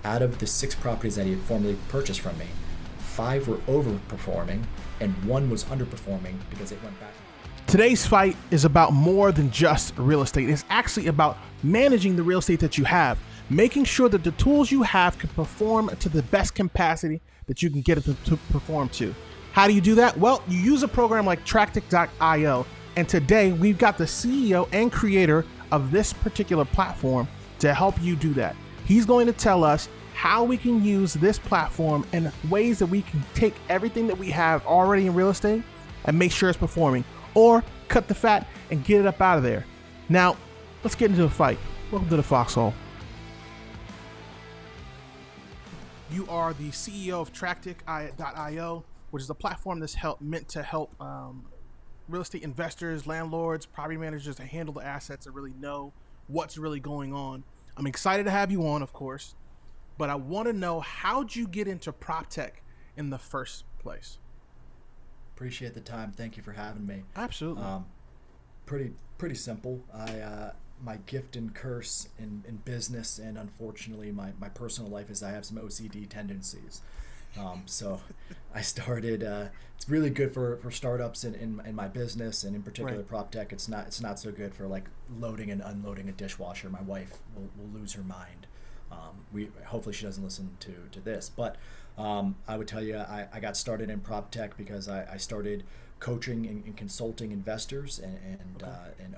Out of the 6 properties that he had formerly purchased from me, 5 were overperforming and 1 was underperforming because it went back. Today's fight is about more than just real estate. It's actually about managing the real estate that you have, making sure that the tools you have can perform to the best capacity that you can get it to perform to. How do you do that? Well, you use a program like PropTech.io, and today we've got the CEO and creator of this particular platform to help you do that. He's going to tell us how we can use this platform and ways that we can take everything that we have already in real estate and make sure it's performing, or cut the fat and get it up out of there. Now, let's get into the fight. Welcome to the Foxhole. You are the CEO of PropTech.io, which is a platform that's meant to help real estate investors, landlords, property managers to handle the assets and really know what's really going on. I'm excited to have you on, of course, but I want to know, how'd you get into PropTech in the first place? Appreciate the time. Thank you for having me. Absolutely. Pretty simple. My gift and curse in business, and unfortunately my personal life, is I have some OCD tendencies. So I started. It's really good for startups in my business, and in particular PropTech. It's not so good for like loading and unloading a dishwasher. My wife will lose her mind. Hopefully she doesn't listen to this, but I would tell you I got started in PropTech because I started coaching and consulting investors and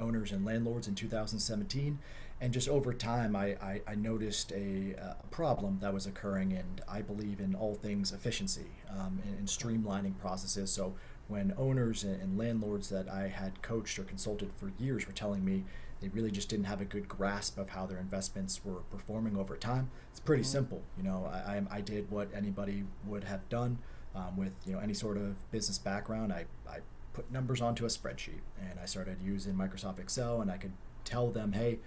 owners and landlords in 2017. And just over time, I noticed a problem that was occurring, and I believe in all things efficiency and streamlining processes. So when owners and landlords that I had coached or consulted for years were telling me they really just didn't have a good grasp of how their investments were performing over time, it's pretty simple. I did what anybody would have done with any sort of business background. I put numbers onto a spreadsheet, and I started using Microsoft Excel, and I could tell them, hey,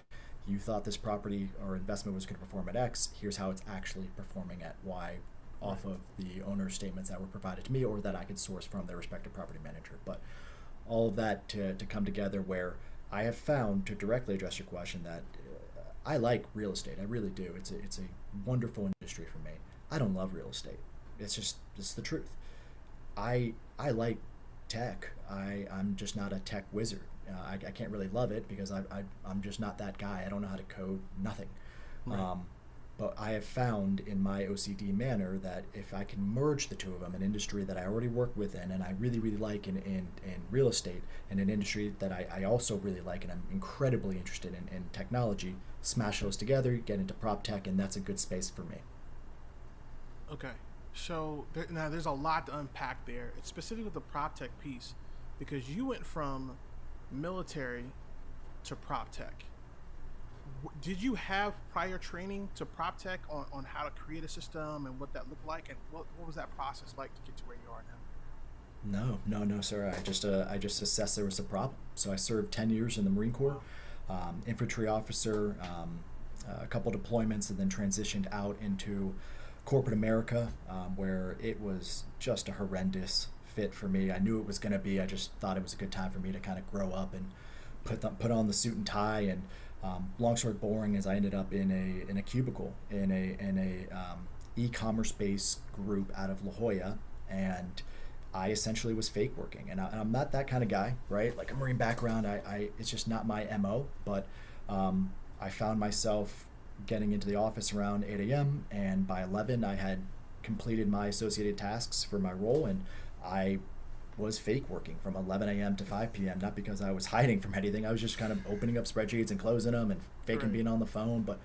you thought this property or investment was going to perform at X. Here's how it's actually performing at Y off of the owner's statements that were provided to me or that I could source from their respective property manager. But all of that to come together, where I have found, to directly address your question, that I like real estate. I really do. It's a wonderful industry for me. I don't love real estate. It's the truth. I like tech. I'm just not a tech wizard. I can't really love it because I'm just not that guy. I don't know how to code, nothing. Right. But I have found in my OCD manner that if I can merge the two of them, an industry that I already work within and I really, really like in real estate, and an industry that I also really like and I'm incredibly interested in technology, smash those together, get into PropTech, and that's a good space for me. Okay. So now there's a lot to unpack there, specifically with the PropTech piece, because you went from military to PropTech. Did you have prior training to PropTech on how to create a system and what that looked like, and what was that process like to get to where you are now? No, sir. I just assessed there was a problem. So I served 10 years in the Marine Corps, infantry officer, a couple deployments, and then transitioned out into corporate America, where it was just a horrendous fit for me. I knew it was going to be. I just thought it was a good time for me to kind of grow up and put on the suit and tie. And long story boring, is I ended up in a cubicle in a e-commerce based group out of La Jolla, and I essentially was fake working. And I'm not that kind of guy, right? Like a Marine background, it's just not my MO. But I found myself getting into the office around 8 a.m. and by 11 I had completed my associated tasks for my role, and I was fake working from 11 a.m. to 5 p.m. Not because I was hiding from anything. I was just kind of opening up spreadsheets and closing them and faking being on the phone. But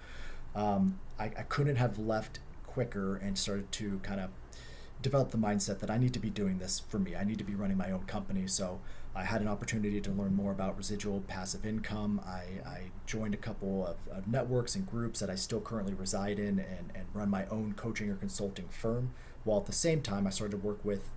I couldn't have left quicker and started to kind of develop the mindset that I need to be doing this for me. I need to be running my own company. So I had an opportunity to learn more about residual passive income. I joined a couple of networks and groups that I still currently reside in and run my own coaching or consulting firm, while at the same time I started to work with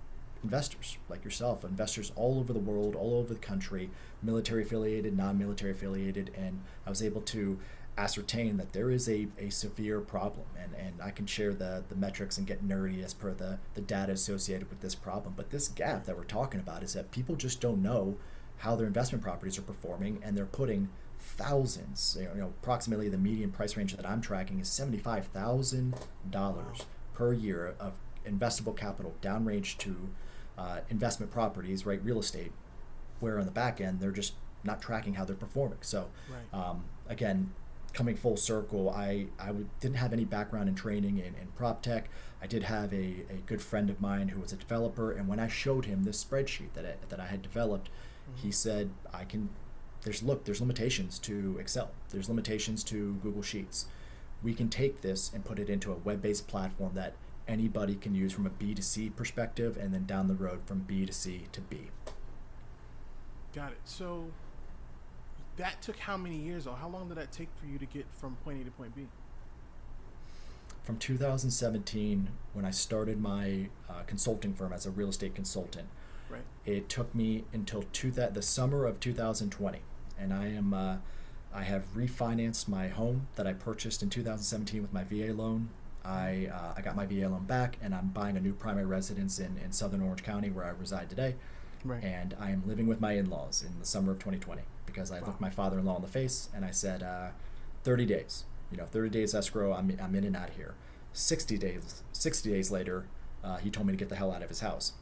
investors like yourself, investors all over the world, all over the country, military affiliated, non-military affiliated, and I was able to ascertain that there is a severe problem, and I can share the metrics and get nerdy as per the data associated with this problem. But this gap that we're talking about is that people just don't know how their investment properties are performing, and they're putting thousands. Approximately the median price range that I'm tracking is $75,000 per year of investable capital downrange to investment properties, right? Real estate, where on the back end they're just not tracking how they're performing. So again, coming full circle, I didn't have any background in training in PropTech. I did have a good friend of mine who was a developer, and when I showed him this spreadsheet that I had developed, he said, there's limitations to Excel. There's limitations to Google Sheets. We can take this and put it into a web-based platform that anybody can use from a B2C perspective, and then down the road from B to C to B. Got it. So that took how many years, or how long did that take for you to get from point A to point B? From 2017, when I started my consulting firm as a real estate consultant, right, it took me until the summer of 2020, and I have refinanced my home that I purchased in 2017 with my VA loan. I got my VA loan back, and I'm buying a new primary residence in Southern Orange County, where I reside today. Right. And I am living with my in-laws in the summer of 2020 because I looked my father-in-law in the face and I said, 30 days, 30 days escrow, I'm in and out of here. 60 days later, he told me to get the hell out of his house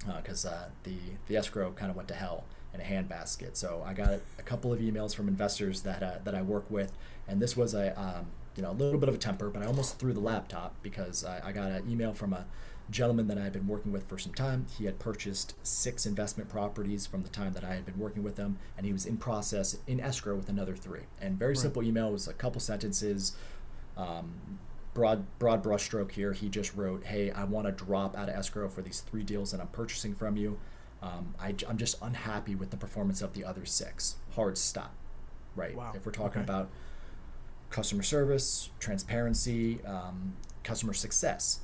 because the escrow kind of went to hell in a handbasket. So I got a couple of emails from investors that I work with, and this was a little bit of a temper, but I almost threw the laptop because I got an email from a gentleman that I had been working with for some time. He had purchased 6 investment properties from the time that I had been working with him, and he was in process in escrow with another 3. And very simple email, was a couple sentences, broad brushstroke here. He just wrote, "Hey, I want to drop out of escrow for these 3 deals that I'm purchasing from you. I'm just unhappy with the performance of the other 6. Hard stop." Right? Wow. If we're talking about customer service, transparency, customer success,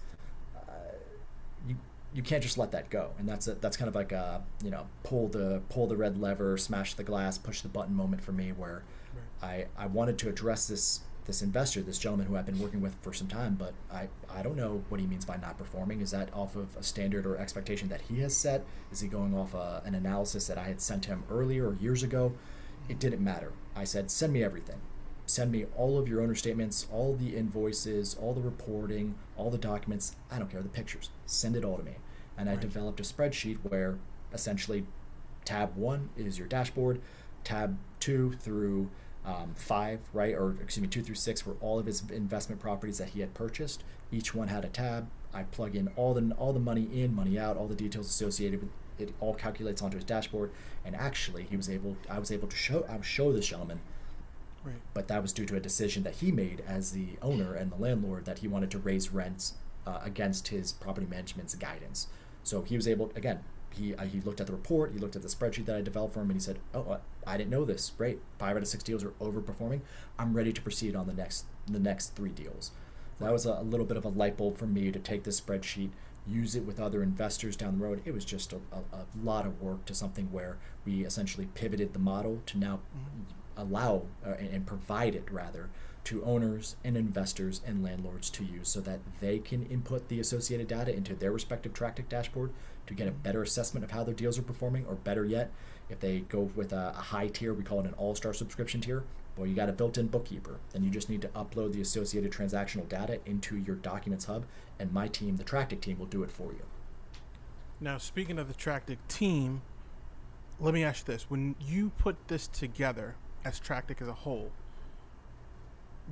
you can't just let that go. And that's kind of like a pull the red lever, smash the glass, push the button moment for me, where I wanted to address this investor, this gentleman who I've been working with for some time, but I don't know what he means by not performing. Is that off of a standard or expectation that he has set? Is he going off an analysis that I had sent him earlier or years ago? It didn't matter. I said, send me everything. Send me all of your owner statements, all the invoices, all the reporting, all the documents. I don't care, the pictures. Send it all to me. And I developed a spreadsheet where essentially tab 1 is your dashboard, tab 2 through 5, right? Or excuse me, 2 through 6 were all of his investment properties that he had purchased. Each one had a tab. I plug in all the money in, money out, all the details associated with it. It all calculates onto his dashboard. And actually, I was able to show this gentleman. Right. But that was due to a decision that he made as the owner and the landlord, that he wanted to raise rents against his property management's guidance. So he was able, again, he looked at the report, he looked at the spreadsheet that I developed for him, and he said, "Oh, I didn't know this. Great, 5 out of 6 deals are overperforming. I'm ready to proceed on the next 3 deals." So that was a little bit of a light bulb for me to take this spreadsheet, use it with other investors down the road. It was just a lot of work to something where we essentially pivoted the model to now allow and provide it rather to owners and investors and landlords to use, so that they can input the associated data into their respective TrackTech dashboard to get a better assessment of how their deals are performing, or better yet, if they go with a high tier, we call it an all-star subscription tier, well, you got a built-in bookkeeper. Then you just need to upload the associated transactional data into your documents hub, and my team, the TrackTech team, will do it for you. Now, speaking of the TrackTech team, let me ask you this. When you put this together as TrackTech as a whole,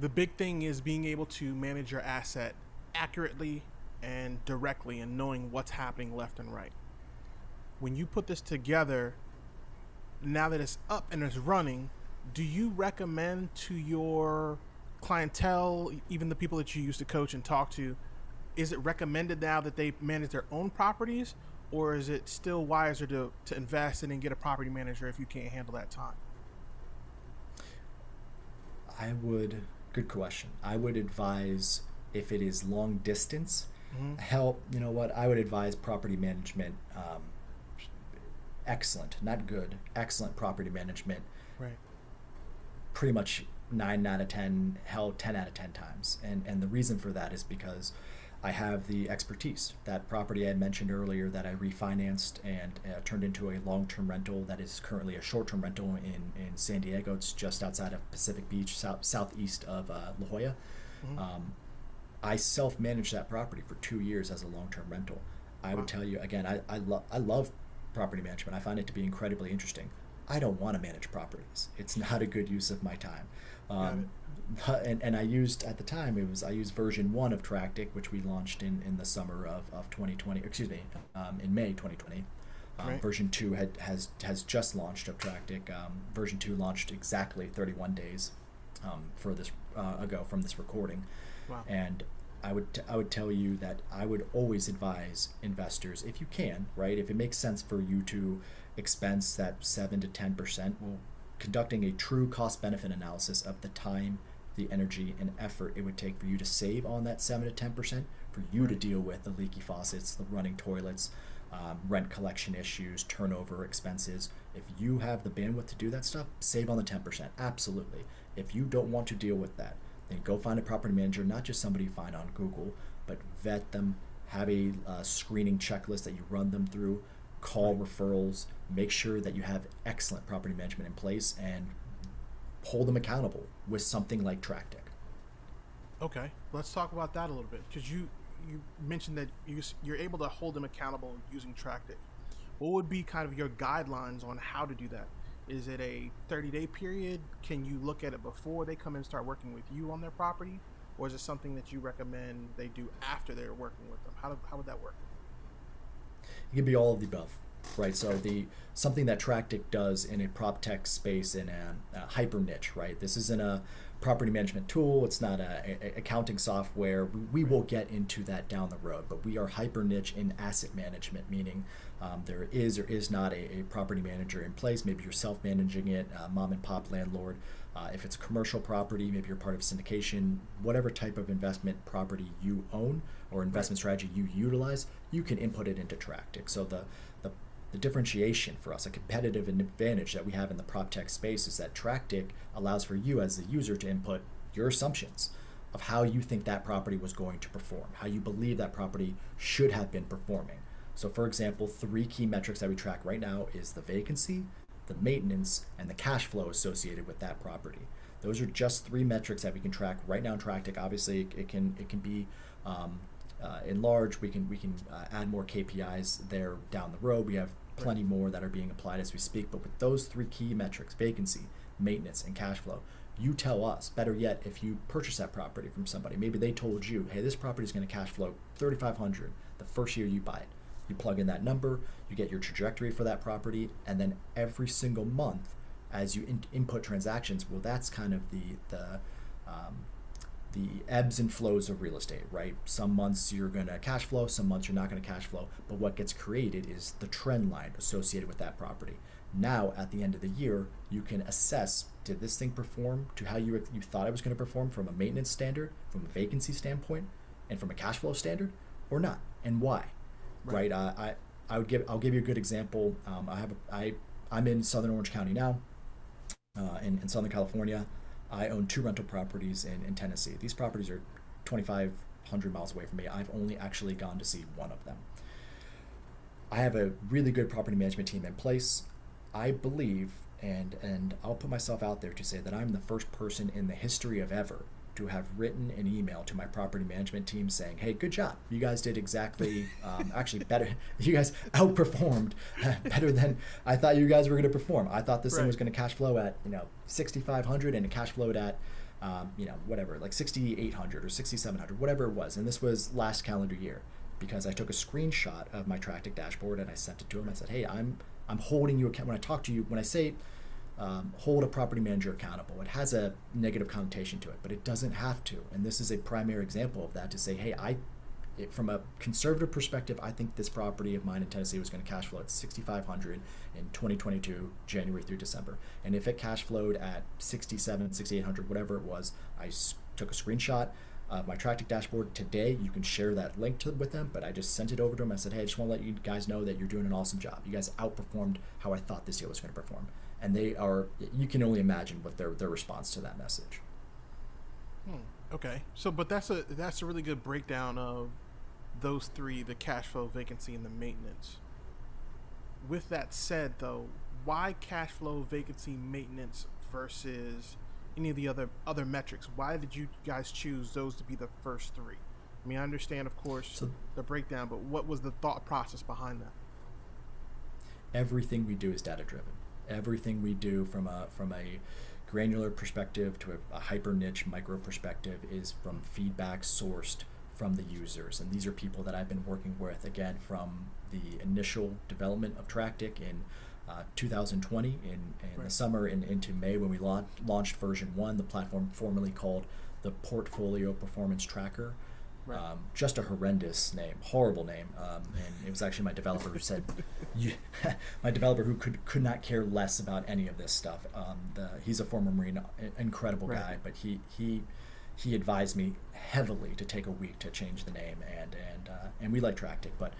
the big thing is being able to manage your asset accurately and directly, and knowing what's happening left and right. When you put this together, now that it's up and it's running, do you recommend to your clientele, even the people that you used to coach and talk to, is it recommended now that they manage their own properties, or is it still wiser to invest in and get a property manager if you can't handle that time? Good question. I would advise, if it is long distance, I would advise property management, excellent, not good, excellent property management. Right. Pretty much 9 out of 10, 10 out of 10 times. And the reason for that is because I have the expertise. That property I mentioned earlier that I refinanced and turned into a long-term rental that is currently a short-term rental in San Diego. It's just outside of Pacific Beach, southeast of La Jolla. Um, I self-managed that property for 2 years as a long-term rental. I would tell you again, I love property management. I find it to be incredibly interesting. I don't want to manage properties. It's not a good use of my time. And I used at the time I used version 1 of Tractic, which we launched in the summer of 2020. Excuse me, in May 2020. Right. Version 2 has just launched of Tractic. Version 2 launched exactly 31 days for this ago from this recording. Wow. And I would tell you that I would always advise investors, if you can, right, if it makes sense for you to expense that 7 to 10%, well, conducting a true cost benefit analysis of the time, the energy, and effort it would take for you to save on that 7 to 10%, for you to deal with the leaky faucets, the running toilets, rent collection issues, turnover expenses. If you have the bandwidth to do that stuff, save on the 10%. Absolutely. If you don't want to deal with that, then go find a property manager, not just somebody you find on Google, but vet them, have a screening checklist that you run them through, call referrals, make sure that you have excellent property management in place, and hold them accountable with something like Tractic. Okay, let's talk about that a little bit, because you mentioned that you're able to hold them accountable using Tractic. What would be kind of your guidelines on how to do that? Is it a 30-day period? Can you look at it before they come and start working with you on their property? Or is it something that you recommend they do after they're working with them? How would that work? It can be all of the above, right? So something that Tractic does in a PropTech space in a hyper niche, right? This isn't a property management tool. It's not a accounting software. We will get into that down the road, but we are hyper niche in asset management, meaning there is or is not a property manager in place. Maybe you're self-managing it, mom and pop landlord. If it's a commercial property, maybe you're part of syndication, whatever type of investment property you own or investment strategy you utilize, you can input it into Tractic. So the differentiation for us, a competitive advantage that we have in the PropTech space, is that Tractic allows for you as the user to input your assumptions of how you think that property was going to perform, how you believe that property should have been performing. So for example, 3 key metrics that we track right now is the vacancy, the maintenance, and the cash flow associated with that property. Those are just 3 metrics that we can track right now in Tractic. Obviously, it can be enlarged. We can add more KPIs there down the road. We have plenty more that are being applied as we speak. But with those 3 key metrics, vacancy, maintenance, and cash flow, you tell us, better yet, if you purchase that property from somebody, maybe they told you, hey, this property is going to cash flow $3,500 the first year you buy it. You plug in that number, you get your trajectory for that property, and then every single month as you input transactions, well, that's kind of the ebbs and flows of real estate, right? Some months you're going to cash flow, some months you're not going to cash flow, but what gets created is the trend line associated with that property. Now, at the end of the year, you can assess, did this thing perform to how you thought it was going to perform from a maintenance standard, from a vacancy standpoint, and from a cash flow standard, or not, and why? Right? I'll give you a good example. I'm in Southern Orange County now, in Southern California. I own 2 rental properties in Tennessee. These properties are 2,500 miles away from me. I've only actually gone to see one of them. I have a really good property management team in place. I believe, and I'll put myself out there to say that I'm the first person in the history of ever to have written an email to my property management team saying, hey, good job. You guys did exactly, actually better. You guys outperformed better than I thought you guys were going to perform. I thought this thing was going to cash flow at, 6,500 and it cash flowed at, whatever, like 6,800 or 6,700, whatever it was. And this was last calendar year, because I took a screenshot of my Tractic dashboard and I sent it to him. I said, hey, I'm holding you account. When I talk to you, when I say hold a property manager accountable, it has a negative connotation to it, but it doesn't have to. And this is a primary example of that, to say, hey, from a conservative perspective, I think this property of mine in Tennessee was going to cash flow at 6,500 in 2022, January through December. And if it cash flowed at 6,700, 6,800, whatever it was, I took a screenshot of my Tractic dashboard today. You can share that link with them, but I just sent it over to them. I said, hey, I just want to let you guys know that you're doing an awesome job. You guys outperformed how I thought this deal was going to perform. And they are, you can only imagine what their response to that message. Okay. So, but that's a really good breakdown of those three, the cash flow, vacancy, and the maintenance. With that said, though, why cash flow, vacancy, maintenance versus any of the other metrics? Why did you guys choose those to be the first three? I mean, I understand, of course, the breakdown, but what was the thought process behind that? Everything we do is data driven. Everything we do from a granular perspective to a hyper niche micro perspective is from feedback sourced from the users. And these are people that I've been working with, again, from the initial development of Tractic in 2020 in the summer and into May when we launched version 1, the platform formerly called the Portfolio Performance Tracker. Just a horrendous name, horrible name, and it was actually my developer who said, my developer who could not care less about any of this stuff. He's a former Marine, incredible guy, but he advised me heavily to take a week to change the name, and we like Tractic, but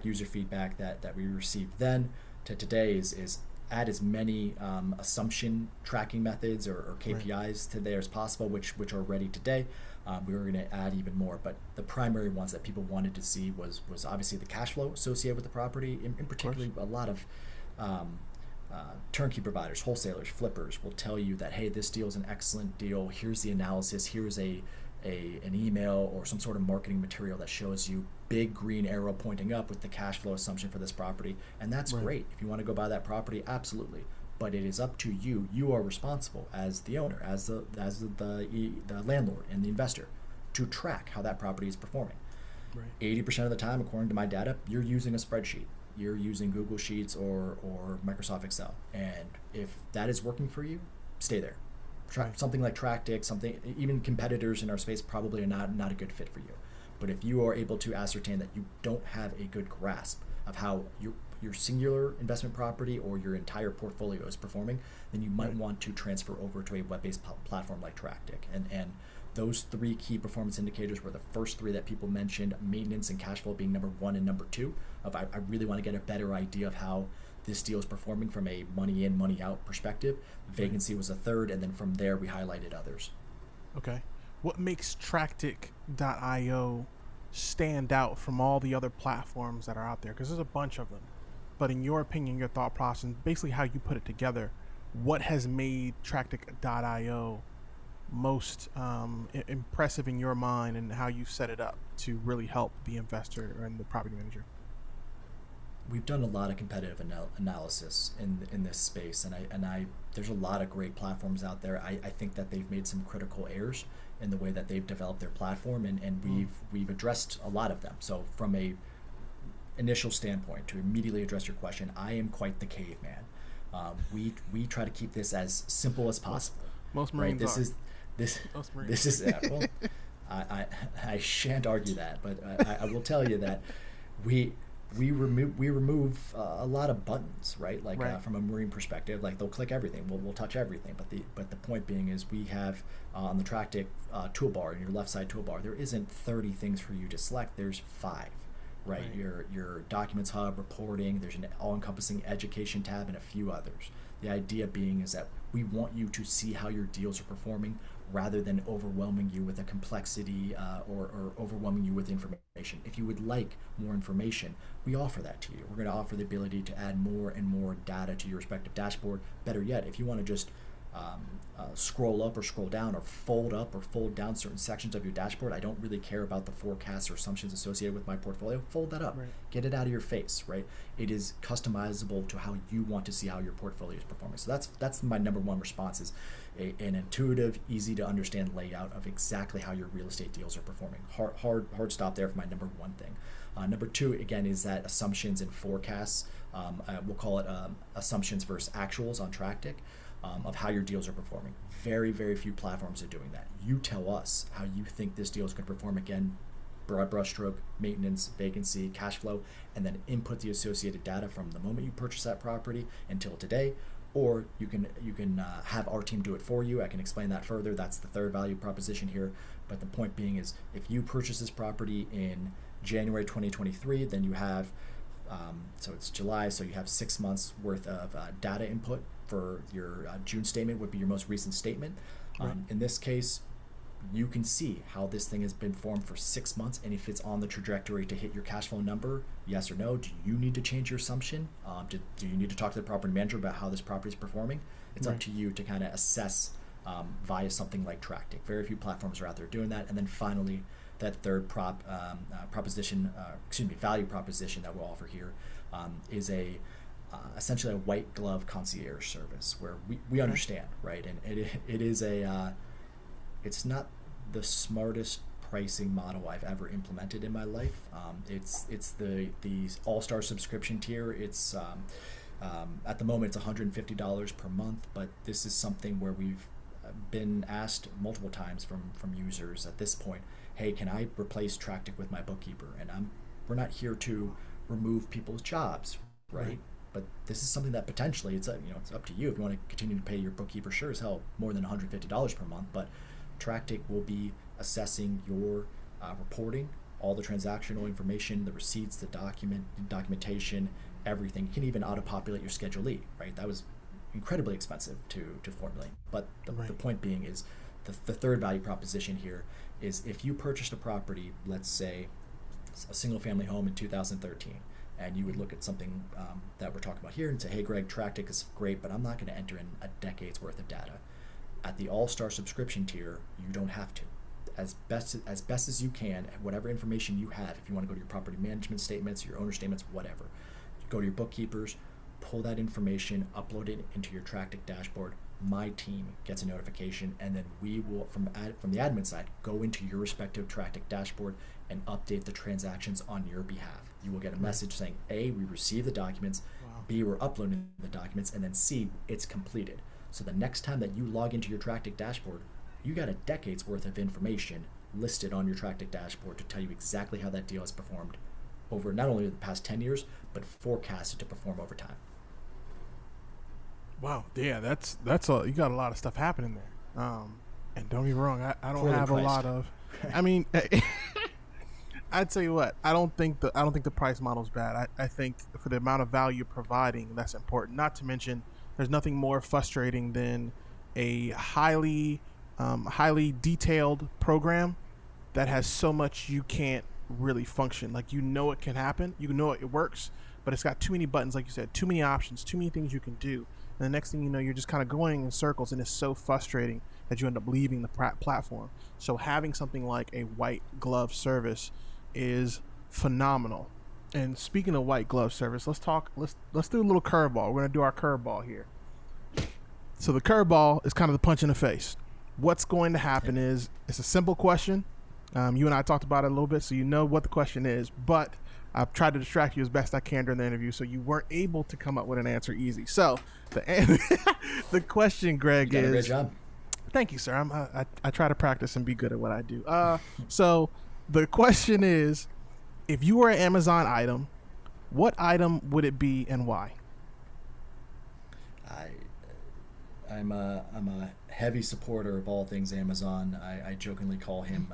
user feedback that we received then to today is add as many assumption tracking methods or KPIs to there as possible, which are ready today. We were going to add even more, but the primary ones that people wanted to see was obviously the cash flow associated with the property. In particular, a lot of turnkey providers, wholesalers, flippers will tell you that, hey, this deal is an excellent deal. Here's the analysis. Here's an email or some sort of marketing material that shows you big green arrow pointing up with the cash flow assumption for this property, and that's great. If you want to go buy that property, absolutely. But it is up to you. You are responsible as the owner, as the landlord and the investor, to track how that property is performing. 80% of the time, according to my data, you're using a spreadsheet. You're using Google Sheets or Microsoft Excel. And if that is working for you, stay there. Something like Tractic, even competitors in our space probably are not a good fit for you. But if you are able to ascertain that you don't have a good grasp of how your singular investment property or your entire portfolio is performing, then you might want to transfer over to a web-based platform like Tractic. And those three key performance indicators were the first three that people mentioned, maintenance and cash flow being number 1 and number 2. I really want to get a better idea of how this deal is performing from a money in, money out perspective. Vacancy was a third, and then from there we highlighted others. Okay. What makes Tractic.io stand out from all the other platforms that are out there? Because there's a bunch of them. But in your opinion, your thought process, basically how you put it together, what has made Tractic.io most impressive in your mind, and how you set it up to really help the investor and the property manager? We've done a lot of competitive analysis in this space, and there's a lot of great platforms out there. I think that they've made some critical errors in the way that they've developed their platform, and we've addressed a lot of them. So from a initial standpoint, to immediately address your question, I am quite the caveman. We try to keep this as simple as possible. Most Marines are. This is well, I shan't argue that, but I will tell you that we remove a lot of buttons, right? From a Marine perspective, like they'll click everything, we'll touch everything, but the point being is we have on the Tractic toolbar, in your left side toolbar, there isn't 30 things for you to select, there's 5. Right. Your documents hub, reporting, there's an all-encompassing education tab, and a few others. The idea being is that we want you to see how your deals are performing rather than overwhelming you with a complexity or overwhelming you with information. If you would like more information, we offer that to you. We're going to offer the ability to add more and more data to your respective dashboard. Better yet, if you want to just scroll up or scroll down or fold up or fold down certain sections of your dashboard, I don't really care about the forecasts or assumptions associated with my portfolio. Fold that up. Get it out of your face, right? It is customizable to how you want to see how your portfolio is performing. So that's my number 1 response, is an intuitive, easy to understand layout of exactly how your real estate deals are performing. Hard stop there for my number 1 thing. Number 2, again, is that assumptions and forecasts. We'll call it assumptions versus actuals on Tractic. Of how your deals are performing. Very, very few platforms are doing that. You tell us how you think this deal is going to perform. Again, broad brushstroke, maintenance, vacancy, cash flow, and then input the associated data from the moment you purchase that property until today. Or you can have our team do it for you. I can explain that further. That's the third value proposition here. But the point being is, if you purchase this property in January 2023, then you have so it's July, so you have 6 months worth of data input for your June statement would be your most recent statement. In this case, you can see how this thing has been formed for 6 months, and if it's on the trajectory to hit your cash flow number, yes or no. Do you need to change your assumption? Do you need to talk to the property manager about how this property is performing? It's up to you to kind of assess via something like TrackTech. Very few platforms are out there doing that. And then finally, that third value proposition that we'll offer here is essentially a white glove concierge service where we understand, right? And it is it's not the smartest pricing model I've ever implemented in my life. It's the all-star subscription tier. It's at the moment it's $150 per month, but this is something where we've been asked multiple times from users at this point, hey, can I replace TrackTech with my bookkeeper? And we're not here to remove people's jobs, right? But this is something that potentially it's up to you if you want to continue to pay your bookkeeper. Sure as hell more than $150 per month, but TrackTech will be assessing your reporting, all the transactional information, the receipts, the documentation, everything. You can even auto-populate your Schedule E, right? That was incredibly expensive to formulate. But the point being is the third value proposition here is if you purchased a property, let's say a single family home in 2013, and you would look at something that we're talking about here and say, hey, Greg, TrackTech is great, but I'm not going to enter in a decade's worth of data. At the all-star subscription tier, you don't have to. As best as you can, whatever information you have, if you want to go to your property management statements, your owner statements, whatever, go to your bookkeepers, pull that information, upload it into your TrackTech dashboard. My team gets a notification, and then we will, from the admin side, go into your respective TrackTech dashboard and update the transactions on your behalf. You will get a message saying, A, we received the documents, B, we're uploading the documents, and then C, it's completed. So the next time that you log into your TrackTech dashboard, you got a decade's worth of information listed on your TrackTech dashboard to tell you exactly how that deal has performed over not only the past 10 years, but forecasted to perform over time. Wow, yeah, that's you got a lot of stuff happening there. And don't be wrong, I don't have a lot of. I mean, I'd tell you what, I don't think the price model's bad. I think for the amount of value you're providing, that's important. Not to mention, there's nothing more frustrating than a highly detailed program that has so much you can't really function. Like, it can happen, it works, but it's got too many buttons, like you said, too many options, too many things you can do. And the next thing you know, you're just kind of going in circles, and it's so frustrating that you end up leaving the platform. So having something like a white glove service is phenomenal. And speaking of white glove service, let's do a little curveball. We're gonna do our curveball here. So the curveball is kind of the punch in the face. What's going to happen is, it's a simple question. You and I talked about it a little bit, so you know what the question is, but I've tried to distract you as best I can during the interview, so you weren't able to come up with an answer easy. So the question, Greg, you did is... a great job. Thank you, sir. I try to practice and be good at what I do. So the question is, if you were an Amazon item, what item would it be and why? I'm a heavy supporter of all things Amazon. I jokingly call him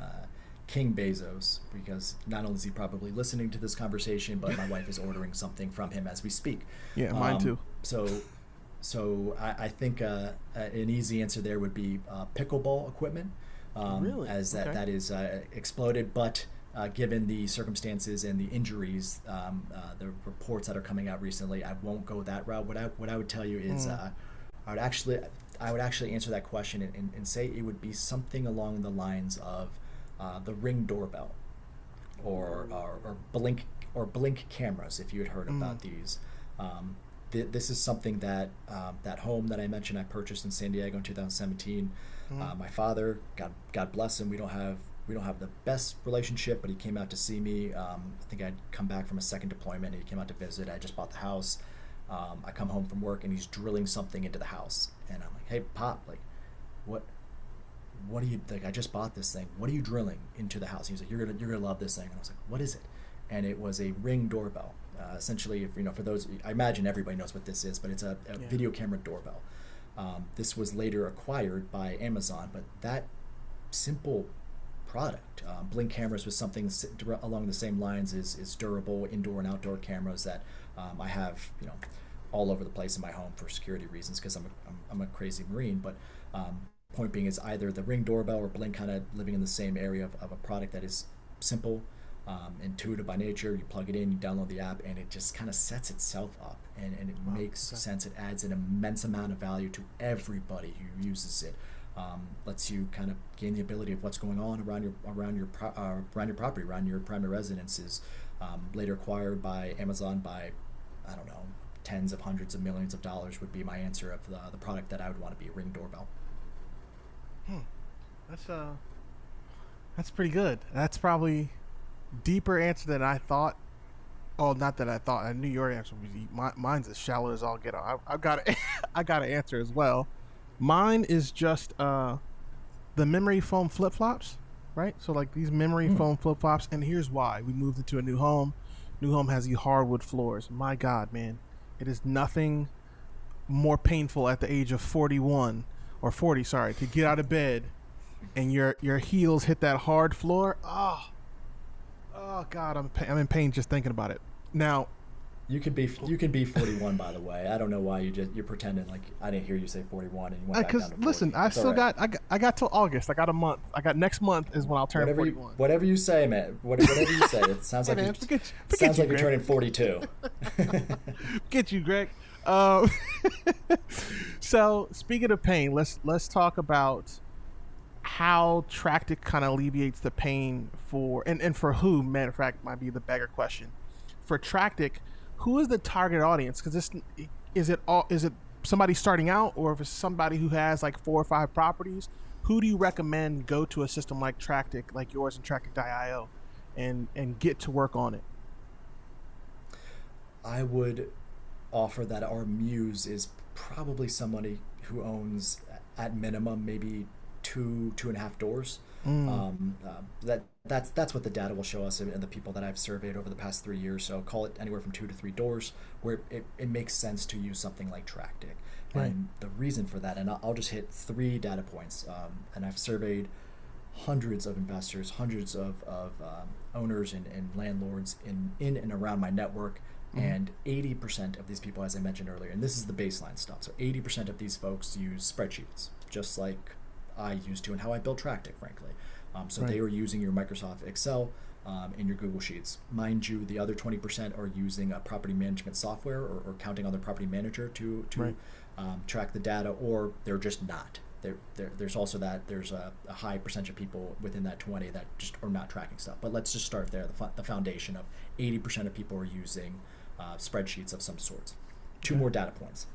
King Bezos, because not only is he probably listening to this conversation, but my wife is ordering something from him as we speak. Yeah, mine too. So I think an easy answer there would be pickleball equipment. Really? As that is exploded, but given the circumstances and the injuries, the reports that are coming out recently, I won't go that route. What I would tell you is I would actually answer that question and say it would be something along the lines of the Ring doorbell, or blink cameras, if you had heard about these. This is something that that home that I mentioned I purchased in San Diego in 2017. My father, God bless him, we don't have the best relationship, but he came out to see me. I think I'd come back from a second deployment, and he came out to visit. I just bought the house. I come home from work, and he's drilling something into the house, and I'm like, "Hey, Pop, like, what do you like? I just bought this thing. What are you drilling into the house?" He was like, "You're gonna love this thing." And I was like, "What is it?" And it was a Ring doorbell. Essentially, if for those, I imagine everybody knows what this is, but it's a video camera doorbell. This was later acquired by Amazon, but that simple product, Blink cameras, was something along the same lines. Is durable indoor and outdoor cameras that I have all over the place in my home for security reasons, because I'm a crazy Marine. But point being is either the Ring doorbell or Blink kind of living in the same area of a product that is simple, intuitive by nature. You plug it in, you download the app, and it just kind of sets itself up, and it makes sense. It adds an immense amount of value to everybody who uses it. Lets you kind of gain the ability of what's going on around your property, around your primary residences. Later acquired by Amazon by, I don't know, tens of hundreds of millions of dollars would be my answer of the product that I would want to be, Ring doorbell. That's pretty good. That's probably deeper answer than I thought. Oh, not that I thought. I knew your answer would be. Mine's as shallow as all get out. I got I got an answer as well. Mine is just the memory foam flip flops, right? So like these memory foam flip flops, and here's why. We moved into a new home. New home has the hardwood floors. My God, man, it is nothing more painful at the age of 41 or 40, sorry, to get out of bed and your heels hit that hard floor. Oh God, I'm in pain just thinking about it. Now, you can be 41, by the way. I don't know why you're pretending like I didn't hear you say 41 and you went back down to 40. Listen, I still got I got till August. I got a month. I got next month is when I'll turn 41. Whatever you say, man. Whatever you say. It sounds like you're turning 42. Get you, Greg. So speaking of pain, let's talk about how Tractic kind of alleviates the pain for and for who. Matter of fact, might be the bigger question. For Tractic, who is the target audience? Because is it somebody starting out, or if it's somebody who has like 4 or 5 properties? Who do you recommend go to a system like Tractic, like yours and Tractic.io, and get to work on it? I would offer that our muse is probably somebody who owns at minimum maybe 2.5 doors. That's what the data will show us, and the people that I've surveyed over the past 3 years. So call it anywhere from 2 to 3 doors, where it makes sense to use something like Tractic. Right. And the reason for that, and I'll just hit 3 data points. And I've surveyed hundreds of investors, hundreds of owners and landlords in and around my network. And 80% of these people, as I mentioned earlier, and this is the baseline stuff, so 80% of these folks use spreadsheets, just like I used to and how I built Tractic, frankly. So they were using your Microsoft Excel and your Google Sheets. Mind you, the other 20% are using a property management software or counting on their property manager to track the data, or they're just not. There's also that there's a high percentage of people within that 20 that just are not tracking stuff. But let's just start there. The foundation of 80% of people are using spreadsheets of some sorts. 2 more data points.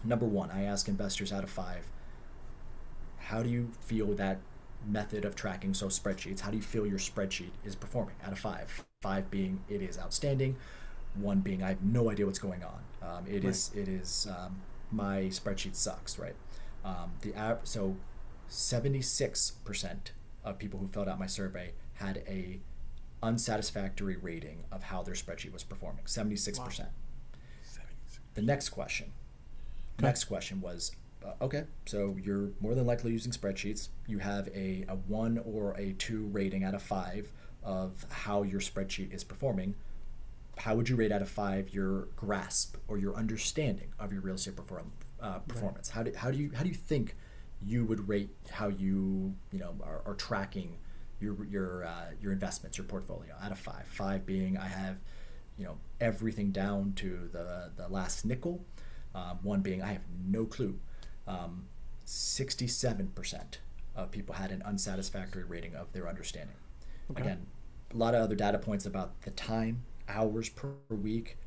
Number 1, I ask investors out of 5, how do you feel that method of tracking, so spreadsheets, how do you feel your spreadsheet is performing out of 5? 5 being it is outstanding, 1 being I have no idea what's going on. It is my spreadsheet sucks, right? So 76% of people who filled out my survey had a unsatisfactory rating of how their spreadsheet was performing. 76%. Wow. 76%. The next question was, okay, so you're more than likely using spreadsheets. You have a 1 or a 2 rating out of 5 of how your spreadsheet is performing. How would you rate out of 5 your grasp or your understanding of your real estate performance? Right. How do you think you would rate how you are tracking your investments, your portfolio out of 5? 5 being I have everything down to the last nickel. 1 being I have no clue. 67% of people had an unsatisfactory rating of their understanding. Okay. Again, a lot of other data points about the time, hours per week,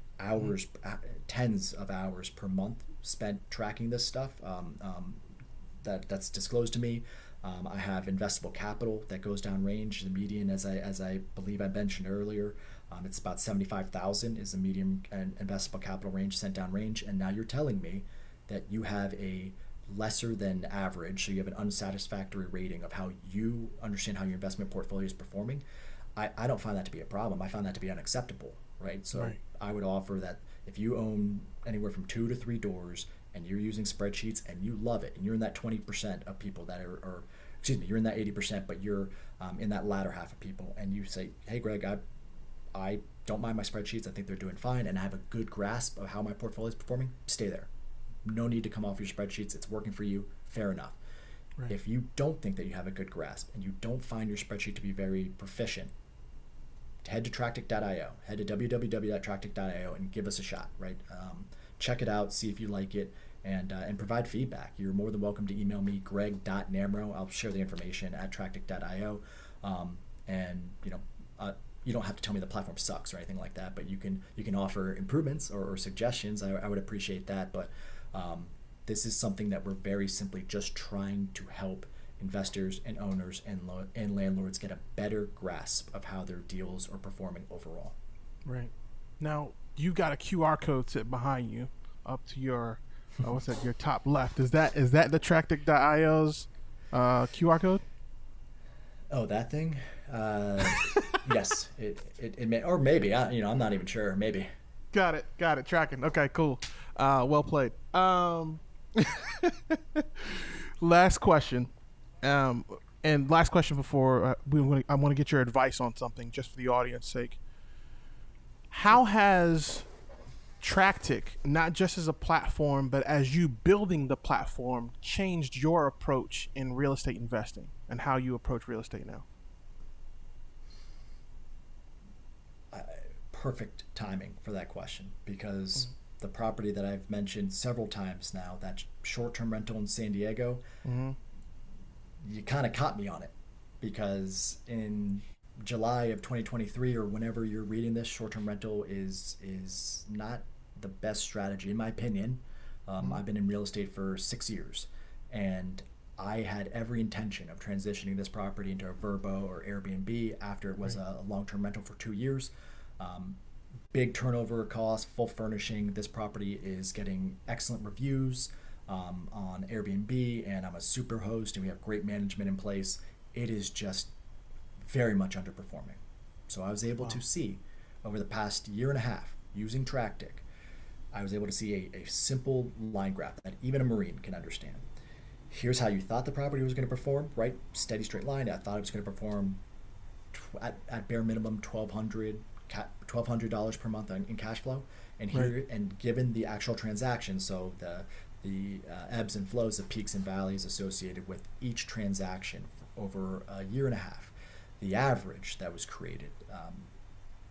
tens of hours per month spent tracking this stuff. That's disclosed to me. I have investable capital that goes down range. The median, as I believe I mentioned earlier, it's about 75,000 is the median investable capital range sent down range. And now you're telling me that you have a lesser than average, so you have an unsatisfactory rating of how you understand how your investment portfolio is performing. I don't find that to be a problem. I find that to be unacceptable, right? So I would offer that if you own anywhere from 2 to 3 doors and you're using spreadsheets and you love it, and you're in that 20% of people that you're in that 80%, but you're in that latter half of people, and you say, hey, Greg, I don't mind my spreadsheets. I think they're doing fine, and I have a good grasp of how my portfolio is performing. Stay there. No need to come off your spreadsheets. It's working for you. Fair enough. Right. If you don't think that you have a good grasp and you don't find your spreadsheet to be very proficient, head to tractic.io, head to www.tractic.io and give us a shot, right? Check it out, see if you like it, and provide feedback. You're more than welcome to email me, greg.namrow. I'll share the information at tractic.io. And you don't have to tell me the platform sucks or anything like that, but you can offer improvements or suggestions. I would appreciate that. But this is something that we're very simply just trying to help investors and owners and landlords get a better grasp of how their deals are performing overall. Right. Now, you got a QR code sit behind you up to your, what's that, your top left. Is that the Tractic.io's QR code? Oh, that thing? Yes. It may, or maybe, I'm not even sure. Maybe. Got it. Tracking. Okay, cool. Well played. Last question. And last question before I want to get your advice on something just for the audience sake. How has Tractic, not just as a platform, but as you building the platform, changed your approach in real estate investing and how you approach real estate now? Perfect timing for that question, because the property that I've mentioned several times now, that short-term rental in San Diego, you kind of caught me on it, because in July of 2023 or whenever you're reading this, short-term rental is not the best strategy in my opinion. I've been in real estate for 6 years, and I had every intention of transitioning this property into a Verbo or Airbnb after it was a long-term rental for 2 years. Big turnover cost, full furnishing. This property is getting excellent reviews on Airbnb, and I'm a super host, and we have great management in place. It is just very much underperforming. So I was able to see over the past year and a half using Tractic, I was able to see a simple line graph that even a Marine can understand. Here's how you thought the property was going to perform, right? Steady straight line. I thought it was going to perform at bare minimum $1,200 per month in cash flow, and here and given the actual transaction, so the ebbs and flows, the peaks and valleys associated with each transaction over a year and a half, the average that was created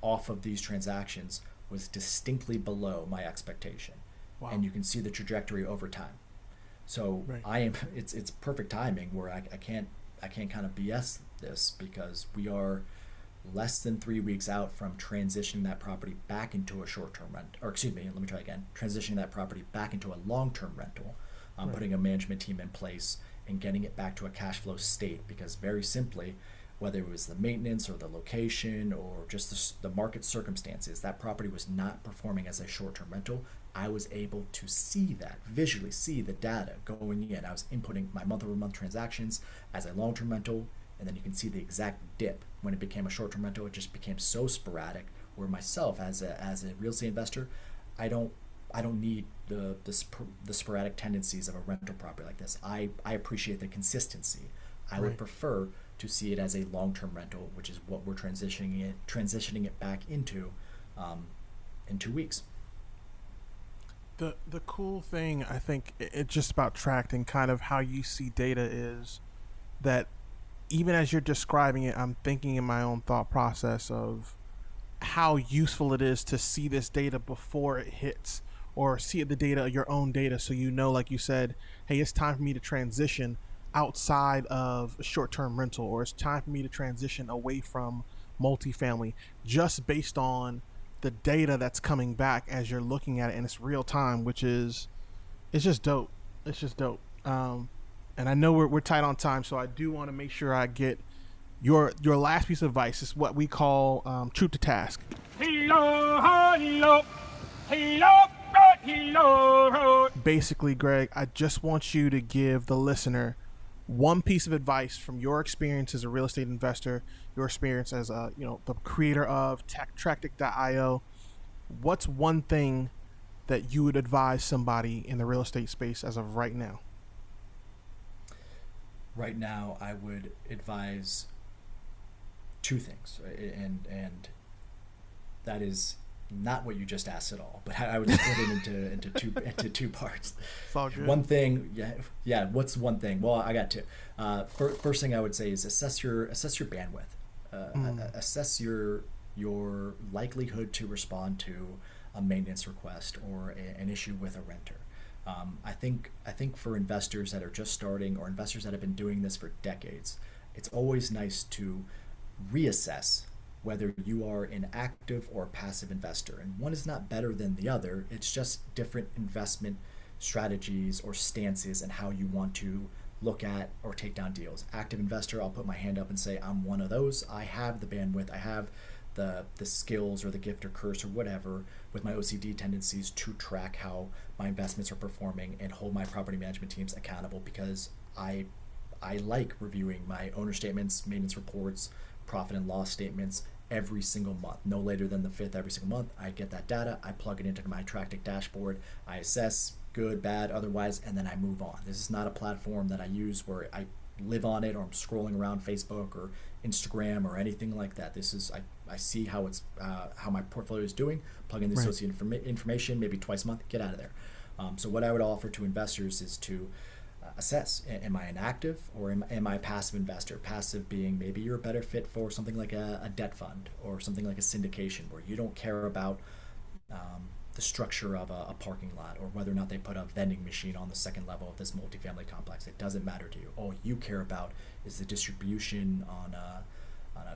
off of these transactions was distinctly below my expectation. And you can see the trajectory over time. So it's perfect timing where I can't kind of BS this, because we are less than 3 weeks out from transitioning that property back into a short-term rent, or excuse me, let me try again, transitioning that property back into a long-term rental, putting a management team in place and getting it back to a cash flow state, because very simply, whether it was the maintenance or the location or just the market circumstances, that property was not performing as a short-term rental. I was able to see that, visually see the data going in. I was inputting my month-over-month transactions as a long-term rental, and then you can see the exact dip when it became a short-term rental. It just became so sporadic, where myself as a real estate investor, I don't need the sporadic tendencies of a rental property like this. I appreciate the consistency. I would prefer to see it as a long-term rental, which is what we're transitioning it back into in 2 weeks. The cool thing, I think, it's just about tracking kind of how you see data is that even as you're describing it, I'm thinking in my own thought process of how useful it is to see this data before it hits, or see the data, your own data, so you know, like you said, hey, it's time for me to transition outside of short-term rental, or it's time for me to transition away from multifamily, just based on the data that's coming back as you're looking at it, and it's real time, which is, it's just dope. And I know we're tight on time, so I do want to make sure I get your last piece of advice. Is what we call truth to task. Basically, Greg, I just want you to give the listener one piece of advice from your experience as a real estate investor, your experience as the creator of Tractic.io. What's one thing that you would advise somebody in the real estate space as of right now? Right now, I would advise two things, and that is not what you just asked at all, but I would split it into two parts. It's all good. One thing, yeah. What's one thing? Well, I got two. First thing I would say is assess your bandwidth. Assess your likelihood to respond to a maintenance request or an issue with a renter. I think for investors that are just starting or investors that have been doing this for decades, it's always nice to reassess whether you are an active or passive investor. And one is not better than the other. It's just different investment strategies or stances and how you want to look at or take down deals. Active investor, I'll put my hand up and say I'm one of those. I have the bandwidth. I have the skills or the gift or curse or whatever with my OCD tendencies to track how my investments are performing and hold my property management teams accountable, because I like reviewing my owner statements, maintenance reports, profit and loss statements every single month. No later than the 5th every single month, I get that data, I plug it into my PropTech dashboard, I assess good, bad, otherwise, and then I move on. This is not a platform that I use where I live on it or I'm scrolling around Facebook or Instagram or anything like that. This is I see how it's how my portfolio is doing, plug in the associated information maybe twice a month, get out of there. So what I would offer to investors is to assess, am I an active or am I a passive investor? Passive being maybe you're a better fit for something like a debt fund or something like a syndication where you don't care about the structure of a parking lot or whether or not they put a vending machine on the second level of this multifamily complex. It doesn't matter to you. All you care about is the distribution on a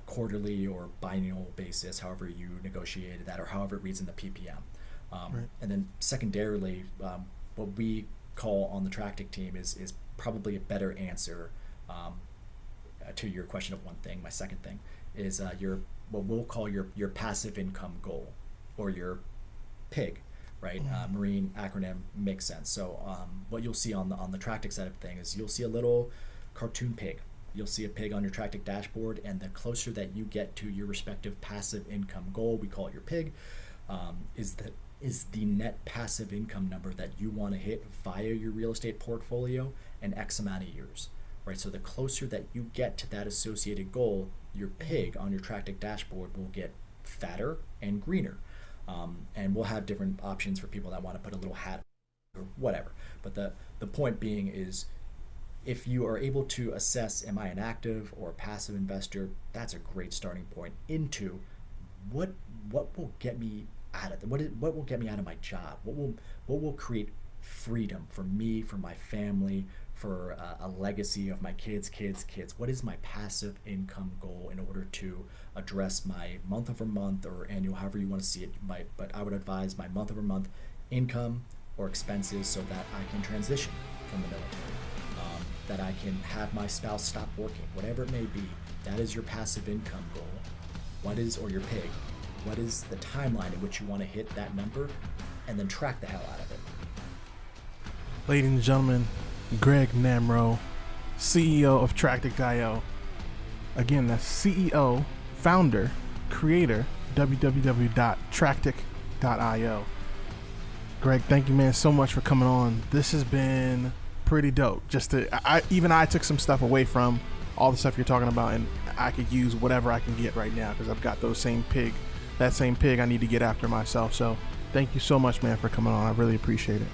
quarterly or biennial basis, however you negotiated that or however it reads in the PPM. And then secondarily, what we call on the PropTech team is probably a better answer to your question of one thing. My second thing is your what we'll call your passive income goal or your PIG, right? Marine acronym makes sense. So what you'll see on the PropTech side of things is you'll see a little cartoon pig. You'll see a pig on your PropTech dashboard, and the closer that you get to your respective passive income goal, we call it your PIG, is the net passive income number that you want to hit via your real estate portfolio in X amount of years, right? So the closer that you get to that associated goal, your PIG on your PropTech dashboard will get fatter and greener. And we'll have different options for people that want to put a little hat or whatever. But the point being is, if you are able to assess, am I an active or a passive investor, that's a great starting point into what will get me out of it. What will get me out of my job? What will create freedom for me, for my family, for a legacy of my kids. What is my passive income goal in order to address my month over month or annual, however you want to see it, but I would advise my month over month income or expenses so that I can transition from the military, that I can have my spouse stop working, whatever it may be. That is your passive income goal. Or your PIG, what is the timeline in which you want to hit that number, and then track the hell out of it. Ladies and gentlemen, Greg Namrow, CEO of PropTech.io. Again, that's CEO, founder, creator, www.PropTech.io. Greg, thank you, man, so much for coming on. This has been pretty dope. I took some stuff away from all the stuff you're talking about, and I could use whatever I can get right now because I've got that same pig I need to get after myself. So thank you so much, man, for coming on. I really appreciate it.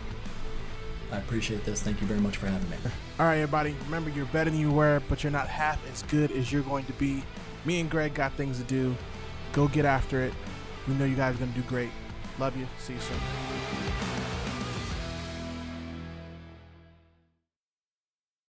I appreciate this. Thank you very much for having me. All right, everybody. Remember, you're better than you were, but you're not half as good as you're going to be. Me and Greg got things to do. Go get after it. We know you guys are going to do great. Love you. See you soon.